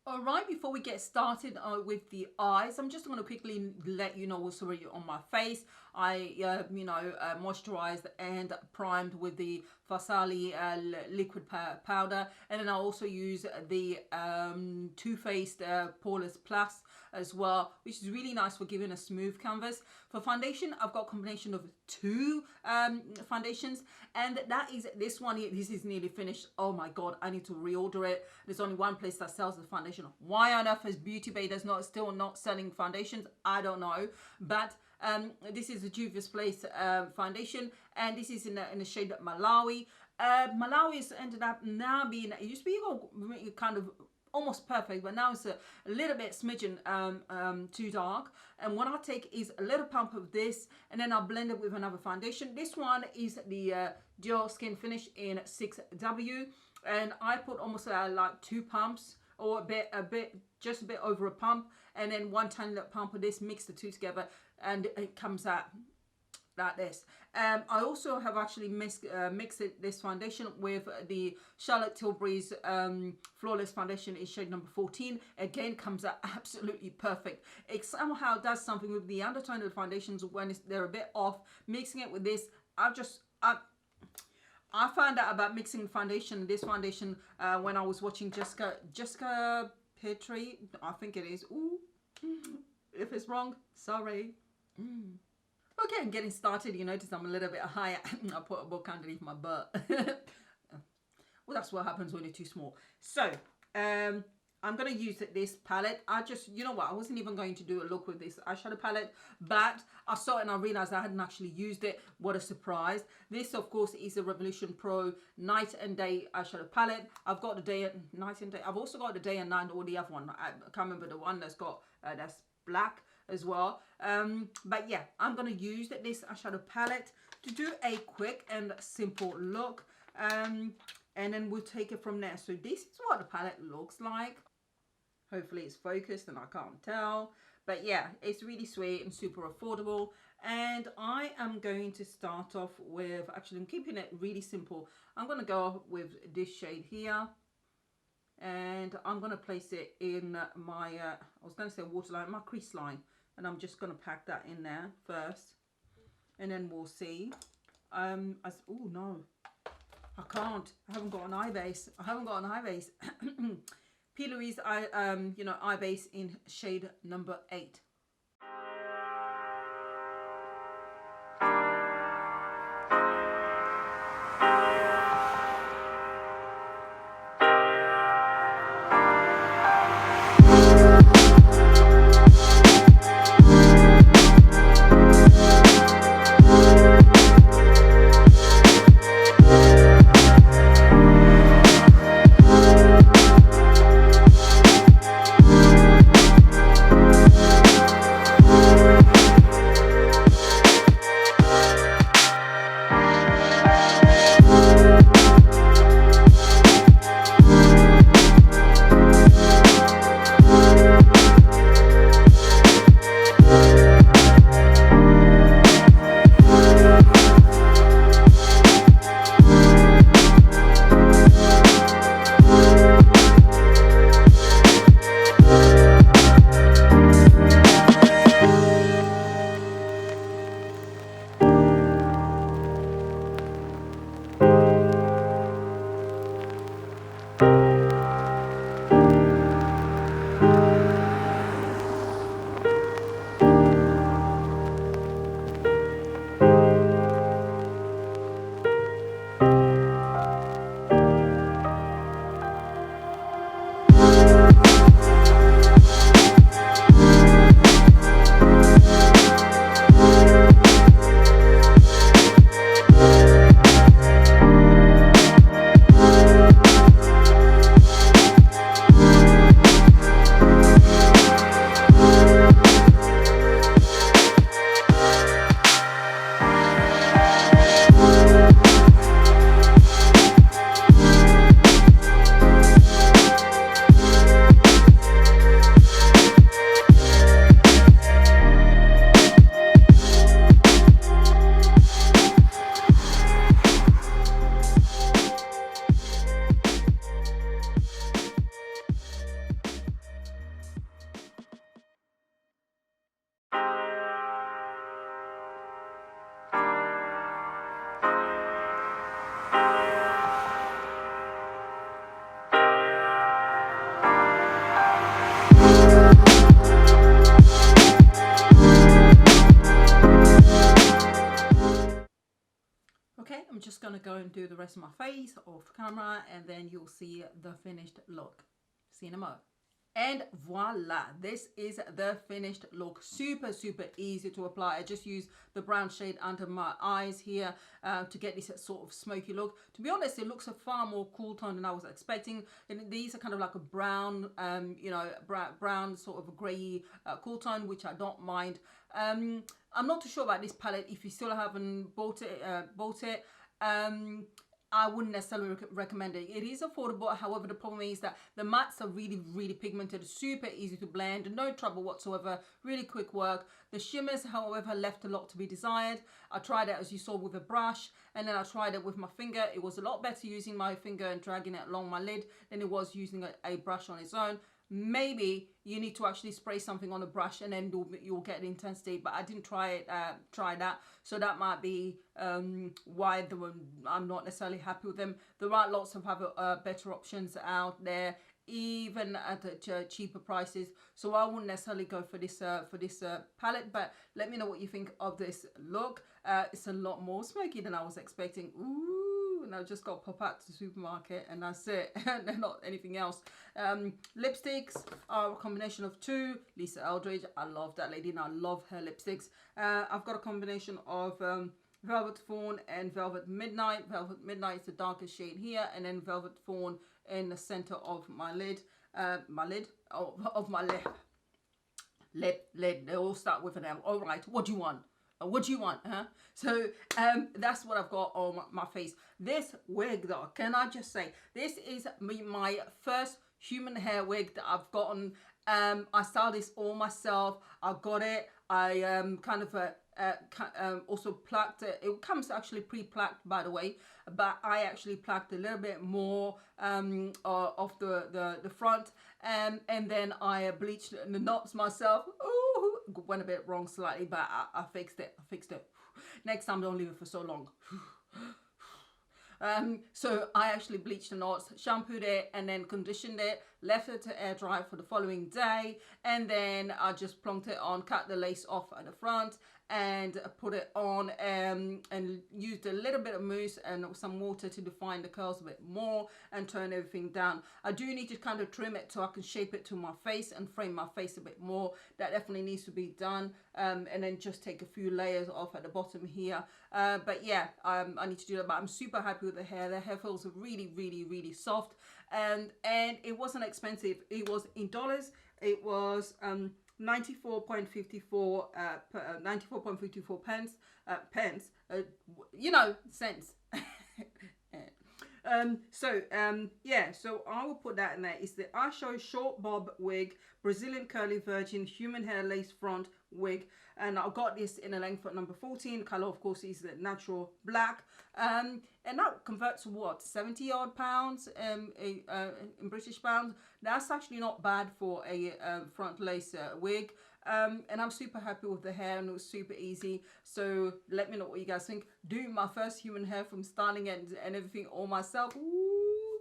Alright, before we get started with the eyes, I'm just going to quickly let you know what's already on my face. I, moisturized and primed with the Farsali liquid powder, and then I also use the Too Faced Poreless Plus as well, which is really nice for giving a smooth canvas. For foundation, I've got a combination of two foundations, and that is this one here. This is nearly finished. Oh my god, I need to reorder it. There's only one place that sells the foundation. Why on earth is Beauty Bay still not selling foundations? I don't know, but this is a Juvia's Place foundation, and this is in the shade Malawi. Malawi has ended up now being, it used to be kind of almost perfect, but now it's a little bit smidgen too dark. And what I'll take is a little pump of this, and then I'll blend it with another foundation. This one is the Dior Skin Finish in 6W, and I put almost like 2 pumps, or just a bit over a pump, and then one tiny little pump of this, mix the two together, and it comes out like this. I also have actually mixed this foundation with the Charlotte Tilbury's Flawless Foundation in shade number 14. Again, comes out absolutely perfect. It somehow does something with the undertone of the foundations when they're a bit off. Mixing it with this, I found out about mixing this foundation when I was watching Jessica Petrie, I think it is. Ooh, if it's wrong, sorry. Okay, I'm getting started. You notice I'm a little bit higher. I put a book underneath my butt. Well, that's what happens when you're too small. So, I'm going to use this palette. You know what, I wasn't even going to do a look with this eyeshadow palette, but I saw it and I realized I hadn't actually used it. What a surprise. This, of course, is the Revolution Pro Night and Day eyeshadow palette. I've got the Night and Day. I've also got the Day and Night, or the other one. I can't remember the one that's got, that's black as well. But yeah, I'm going to use this eyeshadow palette to do a quick and simple look. And then we'll take it from there. So this is what the palette looks like. Hopefully it's focused and I can't tell. But yeah, it's really sweet and super affordable. And I am going to start off with, actually I'm keeping it really simple. I'm going to go with this shade here. And I'm going to place it in my, I was going to say waterline, my crease line. And I'm just going to pack that in there first. And then we'll see. Oh no, I can't. I haven't got an eye base. P. Louise eye base in shade number 8. go and do the rest of my face off camera, and then you'll see the finished look. See you in a moment. And voila, this is the finished look. Super, super easy to apply. I just use the brown shade under my eyes here to get this sort of smoky look. To be honest, it looks a far more cool tone than I was expecting. And these are kind of like a brown, you know, brown sort of a grey cool tone, which I don't mind. I'm not too sure about this palette. If you still haven't bought it, I wouldn't necessarily recommend it. It is affordable. However, the problem is that the mattes are really, really pigmented, super easy to blend, no trouble whatsoever, really quick work. The shimmers, however, left a lot to be desired. I tried it, as you saw, with a brush, and then I tried it with my finger. It was a lot better using my finger and dragging it along my lid than it was using a brush on its own. Maybe you need to actually spray something on a brush and then you'll get the intensity, but I didn't try that, so that might be why I'm not necessarily happy with them. There are lots of better options out there, even at cheaper prices, so I wouldn't necessarily go for this palette. But let me know what you think of this look. It's a lot more smoky than I was expecting. Ooh. And I've just got to pop out to the supermarket and that's it, and not anything else. Lipsticks are a combination of two. Lisa Eldridge, I love that lady and I love her lipsticks. I've got a combination of Velvet Fawn and Velvet Midnight. Velvet Midnight is the darkest shade here, and then Velvet Fawn in the center of my lid. Of my lip. They all start with an L. All right, what do you want? What do you want, huh? So that's what I've got on my face. This wig, though, can I just say, this is my first human hair wig that I've gotten. I styled this all myself. I got it. I also placked it. It comes actually pre-placked, by the way, but I actually placked a little bit more of the front, and then I bleached the knots myself. Ooh, went a bit wrong slightly, but I fixed it. Next time, don't leave it for so long. So I actually bleached the knots, shampooed it, and then conditioned it, left it to air dry for the following day, and then I just plonked it on, cut the lace off at the front, and put it on, and used a little bit of mousse and some water to define the curls a bit more and turn everything down. I do need to kind of trim it so I can shape it to my face and frame my face a bit more. That definitely needs to be done, and then just take a few layers off at the bottom here. But yeah, I need to do that. But I'm super happy with the hair. The hair feels really, really, really soft, and it wasn't expensive. It was in dollars. It was 94.54 pence, you know, cents. Yeah, so I will put that in there. It's the Asho Short Bob Wig, Brazilian Curly Virgin Human Hair Lace Front Wig, and I got this in a length at number 14. Color, of course, is the natural black, and that converts to what, 70 odd pounds in British pounds. That's actually not bad for a front lace wig. And I'm super happy with the hair, and it was super easy. So let me know what you guys think. Doing my first human hair from styling it and everything all myself. Ooh.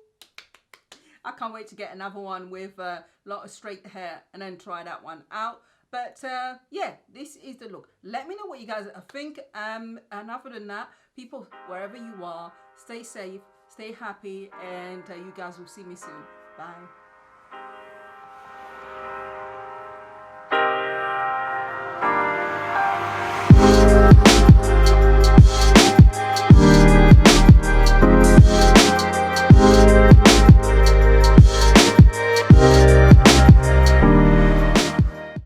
I can't wait to get another one with a lot of straight hair and then try that one out. But yeah, this is the look. Let me know what you guys think. And other than that, people, wherever you are, stay safe, stay happy, and you guys will see me soon. Bye.